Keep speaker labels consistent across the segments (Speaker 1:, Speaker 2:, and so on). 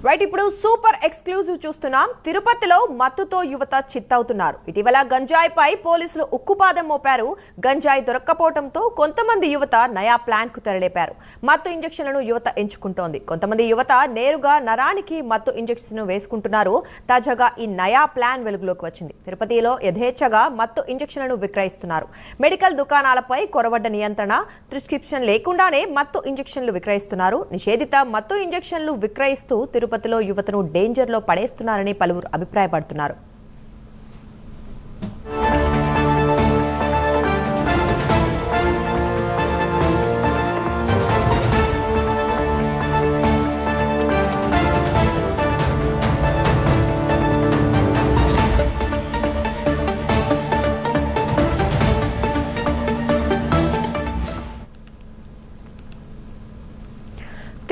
Speaker 1: Right ఇప్పుడు super exclusive చూస్తున్నాం. తిరుపతిలో మత్తుతో యువత చిత్తవుతున్నారు. ఇటీవల గంజాయిపై పోలీసులు ఉక్కుపాదం మోపారు. గంజాయి దొరక్కపోవడంతో కొంతమంది యువత నయా ప్లాన్ కు తెరలేపారు. మత్తు ఇంజెక్షన్లను యువత ఎంచుకుంటోంది. కొంతమంది యువత నేరుగా నరానికి మత్తు ఇంజెక్షన్ వేసుకుంటున్నారు. తాజాగా ఈ నయా ప్లాన్ వెలుగులోకి వచ్చింది. తిరుపతిలో యథేచ్ఛగా మత్తు ఇంజెక్షన్లను విక్రయిస్తున్నారు. మెడికల్ దుకాణాలపై కొరవడ్డ నియంత్రణ, ప్రిస్క్రిప్షన్ లేకుండానే మత్తు ఇంజెక్షన్లు విక్రయిస్తున్నారు. నిషేధిత మత్తు ఇంజెక్షన్లు విక్రయిస్తూ తిరుపతిలో యువతను డేంజర్లో పడేస్తున్నారని పలువురు అభిప్రాయపడుతున్నారు.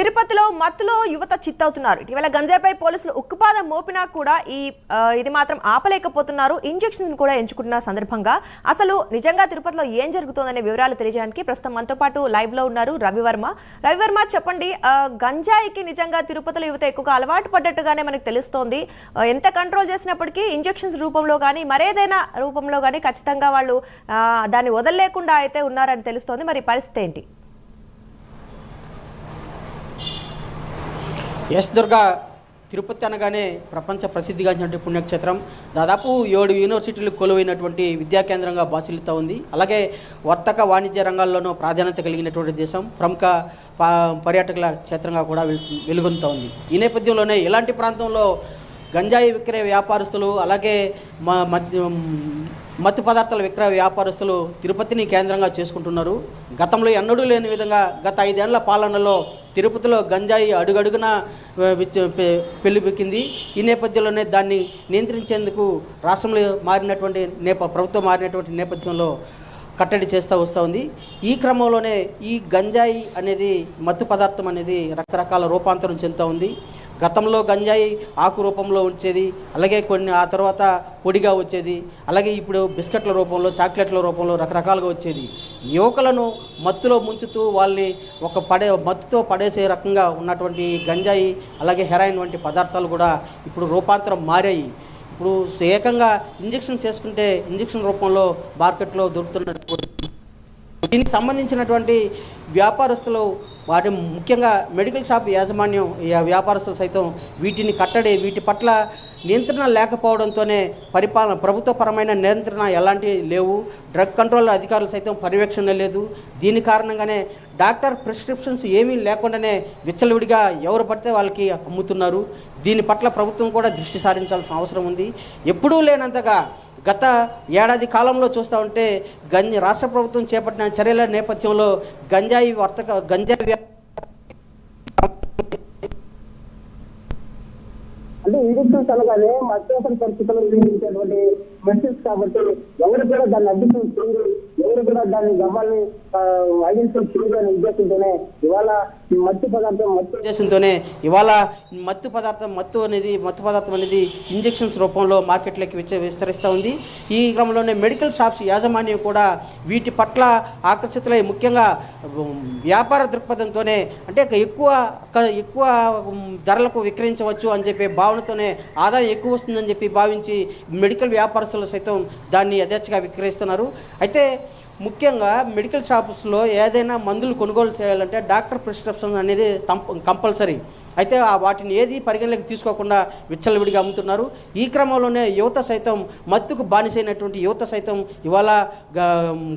Speaker 1: తిరుపతిలో మత్తులో యువత చిత్తవుతున్నారు. ఇటీవల గంజాయిపై పోలీసులు ఉక్కుపాదం మోపినా కూడా ఇది మాత్రం ఆపలేకపోతున్నారు. ఇంజెక్షన్ కూడా ఎంచుకుంటున్న సందర్భంగా అసలు నిజంగా తిరుపతిలో ఏం జరుగుతోందనే వివరాలు తెలియజేయడానికి ప్రస్తుతం మనతో పాటు లైవ్ లో ఉన్నారు రవివర్మ. రవివర్మ, చెప్పండి, గంజాయికి నిజంగా తిరుపతిలో యువత ఎక్కువగా అలవాటు పడ్డట్టుగానే మనకు తెలుస్తోంది. ఎంత కంట్రోల్ చేసినప్పటికీ ఇంజెక్షన్స్ రూపంలో కానీ మరేదైనా రూపంలో కానీ ఖచ్చితంగా వాళ్ళు దాన్ని వదలలేకుండా అయితే ఉన్నారని తెలుస్తోంది. మరి పరిస్థితి ఏంటి?
Speaker 2: ఎస్ దుర్గా, తిరుపతి అనగానే ప్రపంచ ప్రసిద్ధిగాంచినటువంటి పుణ్యక్షేత్రం. దాదాపు 7 యూనివర్సిటీలు కొలువైనటువంటి విద్యా కేంద్రంగా బాసిల్లుతూ ఉంది. అలాగే వర్తక వాణిజ్య రంగాల్లోనూ ప్రాధాన్యత కలిగినటువంటి దేశం, ప్రముఖ పర్యాటకుల క్షేత్రంగా కూడా వెలుగొందుతూ ఉంది. ఈ నేపథ్యంలోనే ఇలాంటి ప్రాంతంలో గంజాయి విక్రయ వ్యాపారస్తులు, అలాగే మత్తు పదార్థాల విక్రయ వ్యాపారస్తులు తిరుపతిని కేంద్రంగా చేసుకుంటున్నారు. గతంలో ఎన్నడూ లేని విధంగా గత 5 ఏళ్ల పాలనలో తిరుపతిలో గంజాయి అడుగడుగున పెళ్లిబిక్కింది. ఈ నేపథ్యంలోనే దాన్ని నియంత్రించేందుకు రాష్ట్రంలో మారినటువంటి ప్రభుత్వం మారినటువంటి నేపథ్యంలో కట్టడి చేస్తూ వస్తూ ఉంది. ఈ క్రమంలోనే ఈ గంజాయి అనేది, మత్తు పదార్థం అనేది రకరకాల రూపాంతరం చెందుతూ ఉంది. గతంలో గంజాయి ఆకు రూపంలో వచ్చేది, అలాగే ఆ తర్వాత పొడిగా వచ్చేది, అలాగే ఇప్పుడు బిస్కెట్ల రూపంలో, చాక్లెట్ల రూపంలో రకరకాలుగా వచ్చేది. యువకులను మత్తులో ముంచుతూ వాళ్ళని మత్తుతో పడేసే రకంగా ఉన్నటువంటి గంజాయి, అలాగే హెరాయిన్ వంటి పదార్థాలు కూడా ఇప్పుడు రూపాంతరం మారాయి. ఇప్పుడు ఏకంగా ఇంజెక్షన్స్ చేసుకుంటే ఇంజెక్షన్ రూపంలో మార్కెట్లో దొరుకుతున్నటువంటి దీనికి సంబంధించినటువంటి వ్యాపారస్తులు, వాటి ముఖ్యంగా మెడికల్ షాప్ యాజమాన్యం, వ్యాపారస్తులు సైతం వీటి పట్ల నియంత్రణ లేకపోవడంతోనే ప్రభుత్వపరమైన నియంత్రణ ఎలాంటి లేవు. డ్రగ్ కంట్రోల్ అధికారులు సైతం పర్యవేక్షణ లేదు. దీని కారణంగానే డాక్టర్ ప్రిస్క్రిప్షన్స్ ఏమీ లేకుండానే విచ్చలవిడిగా ఎవరు పడితే వాళ్ళకి అమ్ముతున్నారు. దీని పట్ల ప్రభుత్వం కూడా దృష్టి సారించాల్సిన అవసరం ఉంది. ఎప్పుడూ లేనంతగా గత ఏడాది కాలంలో చూస్తూ ఉంటే రాష్ట్ర ప్రభుత్వం చేపట్టిన చర్యల నేపథ్యంలో గంజాయి
Speaker 3: అంటే ఇంజక్షన్స్ అనగానే అత్యవసర పరిస్థితుల్లో ఉపయోగించేటువంటి మెడిసిన్స్ కాబట్టి ఎవరు కూడా దాన్ని అడ్డిషన్ చేయరు, ఎవరు కూడా దాన్ని గవ్వాలని ఐడెంటిఫై చేయని ఉద్దేశంతోనే ఇవాళ మత్తు పదార్థం అనేది ఇంజెక్షన్స్ రూపంలో మార్కెట్లోకి విస్తరిస్తూ ఉంది. ఈ క్రమంలోనే మెడికల్ షాప్స్ యాజమాన్యం కూడా వీటి పట్ల ఆకర్షితులై, ముఖ్యంగా వ్యాపార దృక్పథంతోనే, అంటే ఎక్కువ ధరలకు విక్రయించవచ్చు అని చెప్పి భావనతోనే, ఆదాయం ఎక్కువ వస్తుందని చెప్పి భావించి మెడికల్ వ్యాపారస్తులు సైతం దాన్ని యథేచ్ఛగా విక్రయిస్తున్నారు. అయితే ముఖ్యంగా మెడికల్ షాప్స్లో ఏదైనా మందులు కొనుగోలు చేయాలంటే డాక్టర్ ప్రిస్క్రిప్షన్ అనేది కంపల్సరీ. అయితే వాటిని ఏది పరిగణలోకి తీసుకోకుండా విచ్చలవిడిగా అమ్ముతున్నారు. ఈ క్రమంలోనే యువత సైతం, మత్తుకు బానిసైనటువంటి యువత సైతం ఇవాళ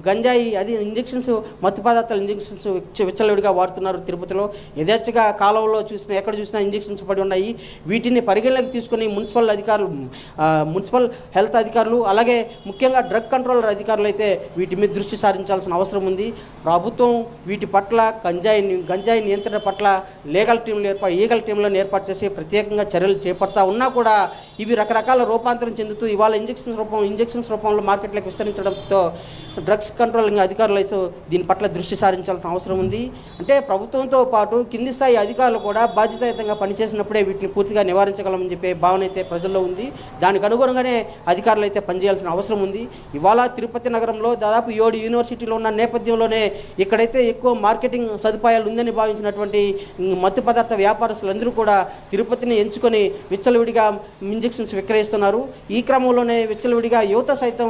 Speaker 3: గంజాయి ఇంజెక్షన్స్, మత్తు పదార్థాల ఇంజెక్షన్స్ విచ్చలవిడిగా వాడుతున్నారు. తిరుపతిలో యథేచ్ఛగా కాలంలో ఎక్కడ చూసినా ఇంజెక్షన్స్ పడి ఉన్నాయి. వీటిని పరిగణలోకి తీసుకుని మున్సిపల్ హెల్త్ అధికారులు, అలాగే ముఖ్యంగా డ్రగ్ కంట్రోలర్ అధికారులు అయితే వీటి మీద దృష్టి సారించాల్సిన అవసరం ఉంది. ప్రభుత్వం వీటి పట్ల గంజాయి నియంత్రణ పట్ల ఈగల్ టీంలను ఏర్పాటు చేసి ప్రత్యేకంగా చర్యలు చేపడతా ఉన్నా కూడా ఇవి రకరకాల రూపాంతరం చెందుతూ ఇవాళ ఇంజెక్షన్స్ రూపంలో మార్కెట్లోకి విస్తరించడంతో డ్రగ్స్ కంట్రోలింగ్ అధికారులు దీని పట్ల దృష్టి సారించాల్సిన అవసరం ఉంది. అంటే ప్రభుత్వంతో పాటు కింది స్థాయి అధికారులు కూడా బాధ్యతాయుతంగా పనిచేసినప్పుడే వీటిని పూర్తిగా నివారించగలమని చెప్పే భావన అయితే ప్రజల్లో ఉంది. దానికి అనుగుణంగానే అధికారులు అయితే పనిచేయాల్సిన అవసరం ఉంది. ఇవాళ తిరుపతి నగరంలో దాదాపు 7 యూనివర్సిటీలు ఉన్న నేపథ్యంలోనే ఇక్కడైతే ఎక్కువ మార్కెటింగ్ సదుపాయాలు ఉందని భావించినటువంటి మత్తు పదార్థ వ్యాపార వ్యాపారస్తులందరూ కూడా తిరుపతిని ఎంచుకొని విచ్చలవిడిగా ఇంజెక్షన్స్ విక్రయిస్తున్నారు. ఈ క్రమంలోనే విచ్చలవిడిగా యువత సైతం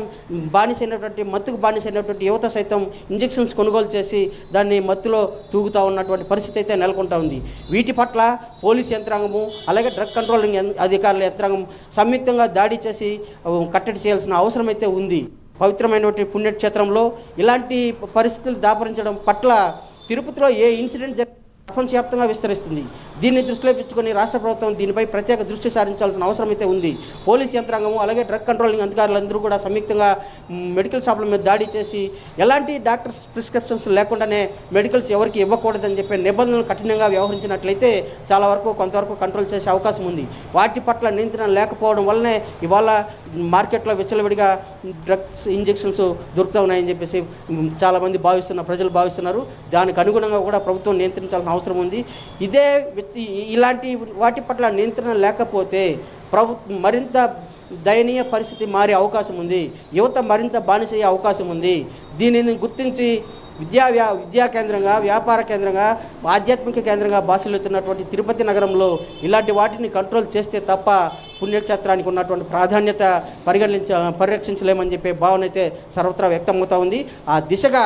Speaker 3: మత్తుకు బానిసైనటువంటి యువత సైతం ఇంజెక్షన్స్ కొనుగోలు చేసి దాన్ని మత్తులో తూగుతూ ఉన్నటువంటి పరిస్థితి అయితే నెలకొంటా ఉంది. వీటి పట్ల పోలీస్ యంత్రాంగము అలాగే డ్రగ్ కంట్రోలింగ్ అధికారుల యంత్రాంగం సంయుక్తంగా దాడి చేసి కట్టడి చేయాల్సిన అవసరం అయితే ఉంది. పవిత్రమైనటువంటి పుణ్యక్షేత్రంలో ఇలాంటి పరిస్థితులు దాపరించడం పట్ల తిరుపతిలో ఏ ఇన్సిడెంట్ ప్రపంచవ్యాప్తంగా విస్తరిస్తుంది. దీన్ని దృష్టిలో పెట్టుకొని రాష్ట్ర ప్రభుత్వం దీనిపై ప్రత్యేక దృష్టి సారించాల్సిన అవసరం అయితే ఉంది. పోలీస్ యంత్రాంగము అలాగే డ్రగ్ కంట్రోలింగ్ అధికారులందరూ కూడా సంయుక్తంగా మెడికల్ షాపుల మీద దాడి చేసి ఎలాంటి డాక్టర్స్ ప్రిస్క్రిప్షన్స్ లేకుండానే మెడికల్స్ ఎవరికి ఇవ్వకూడదని చెప్పే నిబంధనలు కఠినంగా వ్యవహరించినట్లయితే చాలా వరకు కొంతవరకు కంట్రోల్ చేసే అవకాశం ఉంది. వాటి పట్ల నియంత్రణ లేకపోవడం వల్లనే ఇవాళ మార్కెట్లో విచ్చలవిడిగా డ్రగ్స్ ఇంజెక్షన్స్ దొరుకుతూ ఉన్నాయని చెప్పేసి ప్రజలు భావిస్తున్నారు. దానికి అనుగుణంగా కూడా ప్రభుత్వం నియంత్రించాల్సిన అవసరం ఉంది. ఇలాంటి వాటి పట్ల నియంత్రణ లేకపోతే ప్రభుత్వం మరింత దయనీయ పరిస్థితి మారే అవకాశం ఉంది. యువత మరింత బానిసయ్యే అవకాశం ఉంది. దీనిని గుర్తించి విద్యా కేంద్రంగా, వ్యాపార కేంద్రంగా, ఆధ్యాత్మిక కేంద్రంగా భాషలుతున్నటువంటి తిరుపతి నగరంలో ఇలాంటి వాటిని కంట్రోల్ చేస్తే తప్ప పుణ్యక్షేత్రానికి ఉన్నటువంటి ప్రాధాన్యత పరిరక్షించలేమని చెప్పే భావన అయితే సర్వత్రా వ్యక్తమవుతా ఉంది. ఆ దిశగా